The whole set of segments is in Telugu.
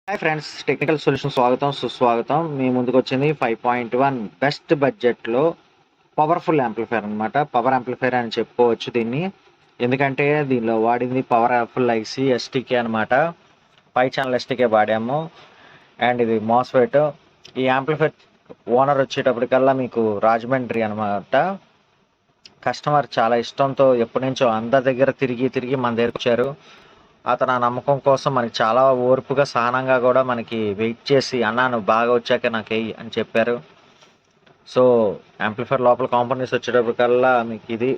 హాయ్ ఫ్రెండ్స్, టెక్నికల్ సొల్యూషన్ స్వాగతం సుస్వాగతం. మీ ముందుకు వచ్చింది 5.1 బెస్ట్ బడ్జెట్లో పవర్ఫుల్ యాంప్లిఫైర్ అనమాట. పవర్ యాంప్లిఫైర్ అని చెప్పుకోవచ్చు దీన్ని. ఎందుకంటే దీనిలో వాడింది పవర్ఫుల్ ఐసి ఎస్టీకే అనమాట. 5 ఛానల్ ఎస్టీకే వాడాము. అండ్ ఇది మాస్ఫెట్. ఈ యాంప్లిఫైర్ ఓనర్ వచ్చేటప్పటికల్లా మీకు రాజమండ్రి అనమాట. కస్టమర్ చాలా ఇష్టంతో ఎప్పటి నుంచో అందరి దగ్గర తిరిగి మన దగ్గరకు వచ్చారు. అతను ఆ నమ్మకం కోసం మనకి చాలా ఓర్పుగా సహనంగా కూడా మనకి వెయిట్ చేసి, అన్నా నువ్వు బాగా వచ్చాక నాకు వెయ్యి అని చెప్పారు. సో యాంప్లిఫైర్ లోపల కాంపోనెంట్స్ వచ్చేటప్పటికల్లా మీకు ఇది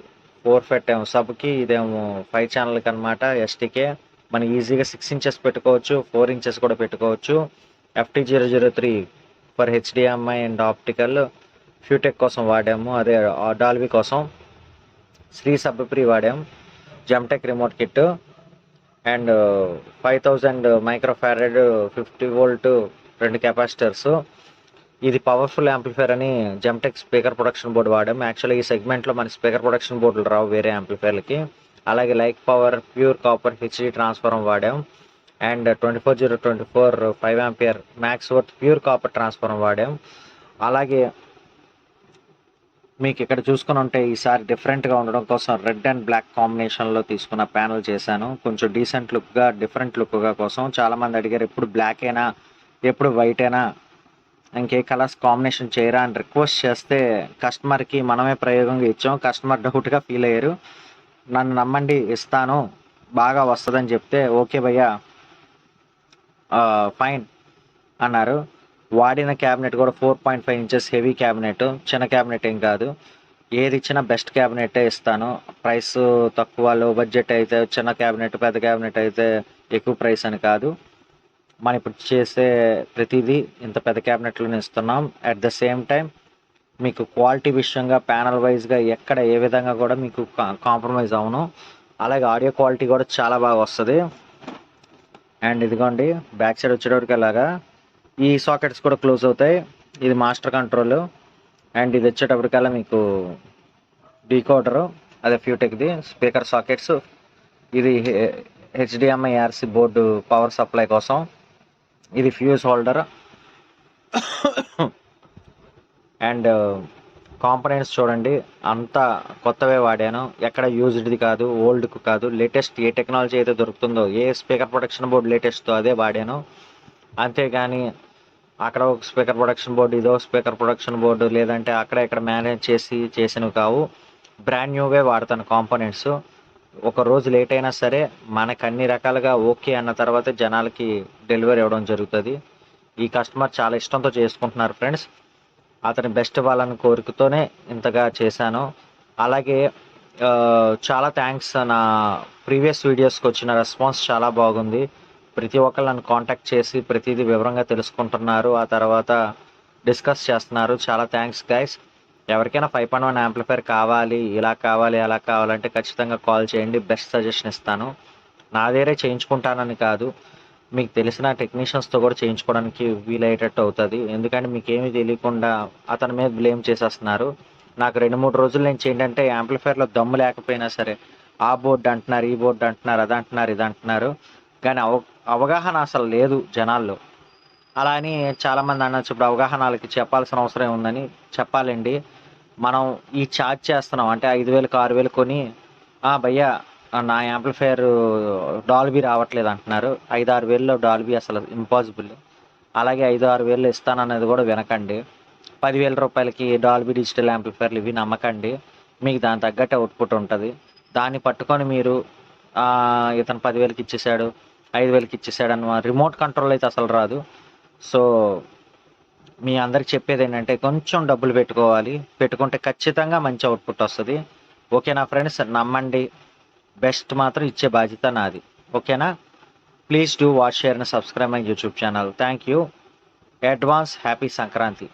4 ఫెట్ ఏమో సబ్కి, ఇదేమో 5 ఛానల్కి అనమాట ఎస్టీకే. మనం ఈజీగా 6 ఇంచెస్ పెట్టుకోవచ్చు, 4 ఇంచెస్ కూడా పెట్టుకోవచ్చు. FT003 for HDMI and optical. Futech కోసం వాడాము, అదే డాల్బీ కోసం శ్రీ సబ్ప్రీ వాడాము. Gemtech remote kit and 5000 microfarad 50 volt 2 capacitors. ఇది పవర్ఫుల్ యాంప్లిఫైర్ అని జెమ్టెక్ స్పీకర్ ప్రొడక్షన్ బోర్డు వాడాము. యాక్చువల్గా ఈ సెగ్మెంట్లో మన స్పీకర్ ప్రొడక్షన్ బోర్డులు రావు వేరే యాంప్లిఫైర్లకి. అలాగే like power pure copper HD transformer వాడాం. And 24024 5 ampere max worth pure copper transformer వాడాం. అలాగే మీకు ఇక్కడ చూసుకుని ఉంటే ఈసారి డిఫరెంట్గా ఉండడం కోసం రెడ్ అండ్ బ్లాక్ కాంబినేషన్లో తీసుకున్న ప్యానల్ చేశాను. కొంచెం డీసెంట్ లుక్గా, డిఫరెంట్ లుక్గా కోసం. చాలామంది అడిగారు ఎప్పుడు బ్లాక్ అయినా ఎప్పుడు వైట్ అయినా ఇంకే కలర్స్ కాంబినేషన్ చేయరా అని రిక్వెస్ట్ చేస్తే కస్టమర్కి మనమే ప్రయోగంగా ఇచ్చాం. కస్టమర్ డౌట్గా ఫీల్ అయ్యారు. నన్ను నమ్మండి ఇస్తాను బాగా వస్తుందని చెప్తే ఓకే భయ్యా ఫైన్ అన్నారు. వాడిన క్యాబినెట్ కూడా 4.5 ఇంచెస్ హెవీ క్యాబినెట్, చిన్న క్యాబినెట్ ఏం కాదు. ఏది ఇచ్చినా బెస్ట్ క్యాబినెటే ఇస్తాను. ప్రైస్ తక్కువ లో బడ్జెట్ అయితే చిన్న క్యాబినెట్, పెద్ద క్యాబినెట్ అయితే ఎక్కువ ప్రైస్ అని కాదు. మనం ఇప్పుడు చేసే ప్రతిదీ ఇంత పెద్ద క్యాబినెట్లోనే ఇస్తున్నాం. అట్ ద సేమ్ టైం మీకు క్వాలిటీ విషయంగా ప్యానల్ వైజ్గా ఎక్కడ ఏ విధంగా కూడా మీకు కాంప్రమైజ్ అవును. అలాగే ఆడియో క్వాలిటీ కూడా చాలా బాగా వస్తుంది. అండ్ ఇదిగోండి బ్యాక్ సైడ్ వచ్చేటప్పటికి అలాగా ఈ సాకెట్స్ కూడా క్లోజ్ అవుతాయి. ఇది మాస్టర్ కంట్రోల్. అండ్ ఇది వచ్చేటప్పటికల్లా మీకు డీకోడరు, అదే ఫ్యూటెక్ది స్పీకర్ సాకెట్స్. ఇది HDMI RC board power supply కోసం. ఇది ఫ్యూజ్ హోల్డర్. అండ్ కాంపోనెంట్స్ చూడండి, అంతా కొత్తవే వాడాను. ఎక్కడ యూజ్డ్ది కాదు, ఓల్డ్కు కాదు. లేటెస్ట్ ఏ టెక్నాలజీ అయితే దొరుకుతుందో, ఏ స్పీకర్ ప్రొడక్షన్ బోర్డు లేటెస్ట్తో అదే వాడాను. అంతేగాని అక్కడ ఒక స్పీకర్ ప్రొడక్షన్ బోర్డు, ఇదో స్పీకర్ ప్రొడక్షన్ బోర్డు, లేదంటే అక్కడ ఇక్కడ మేనేజ్ చేసినవి కావు. బ్రాండ్ న్యూవే వాడతాను కాంపోనెంట్స్. ఒక రోజు లేట్ అయినా సరే మనకు అన్ని రకాలుగా ఓకే అన్న తర్వాత జనాలకి డెలివరీ ఇవ్వడం జరుగుతుంది. ఈ కస్టమర్ చాలా ఇష్టంతో చేసుకుంటున్నారు ఫ్రెండ్స్. అతని బెస్ట్ వాళ్ళని కోరికతోనే ఇంతగా చేశాను. అలాగే చాలా థ్యాంక్స్. నా ప్రీవియస్ వీడియోస్కి వచ్చిన రెస్పాన్స్ చాలా బాగుంది. ప్రతి ఒక్కరు నన్ను కాంటాక్ట్ చేసి ప్రతిదీ వివరంగా తెలుసుకుంటున్నారు, ఆ తర్వాత డిస్కస్ చేస్తున్నారు. చాలా థ్యాంక్స్ గైస్. ఎవరికైనా 5.1 యాంప్లిఫైర్ కావాలి, ఇలా కావాలి అలా కావాలంటే ఖచ్చితంగా కాల్ చేయండి. బెస్ట్ సజెషన్ ఇస్తాను. నా దగ్గరే చేయించుకుంటానని కాదు, మీకు తెలిసిన టెక్నీషియన్స్తో కూడా చేయించుకోవడానికి వీలయ్యేటట్టు అవుతుంది. ఎందుకంటే మీకు ఏమీ తెలియకుండా అతని మీద బ్లేమ్ చేసేస్తున్నారు. నాకు 2-3 రోజుల నుంచి ఏంటంటే యాంప్లిఫైర్లో దమ్ము లేకపోయినా సరే ఆ బోర్డు అంటున్నారు, ఈ బోర్డు అంటున్నారు, అది అంటున్నారు, ఇది అంటున్నారు, కానీ అవగాహన అసలు లేదు జనాల్లో. అలా అని చాలామంది అనొచ్చు, ఇప్పుడు అవగాహన వాళ్ళకి చెప్పాల్సిన అవసరం ఉందని. చెప్పాలండి. మనం ఈ ఛార్జ్ చేస్తున్నాం అంటే 5,000 6,000 కొని భయ్యా నా యాంప్లిఫైర్ డాల్బీ రావట్లేదు అంటున్నారు. 5-6 వేలలో డాల్బీ అసలు ఇంపాసిబుల్. అలాగే 5-6 వేలు ఇస్తానన్నది కూడా వినకండి. 10,000 రూపాయలకి డాల్బీ డిజిటల్ యాంప్లిఫైర్లు ఇవి నమ్మకండి. మీకు దాని తగ్గట్టు అవుట్పుట్ ఉంటుంది. దాన్ని పట్టుకొని మీరు ఇతను 10,000కి ఇచ్చేసాడు, 5,000కి ఇచ్చేసాడు అన్న రిమోట్ కంట్రోల్ అయితే అసలు రాదు. సో మీ అందరికి చెప్పేది ఏంటంటే కొంచెం డబ్బులు పెట్టుకుంటే ఖచ్చితంగా మంచి అవుట్పుట్ వస్తుంది. ఓకేనా ఫ్రెండ్స్? నమ్మండి. బెస్ట్ మాత్రం ఇచ్చే బాధ్యత నాది. ఓకేనా? Please do watch, share and subscribe my YouTube channel. Thank you. Advance happy Sankranti.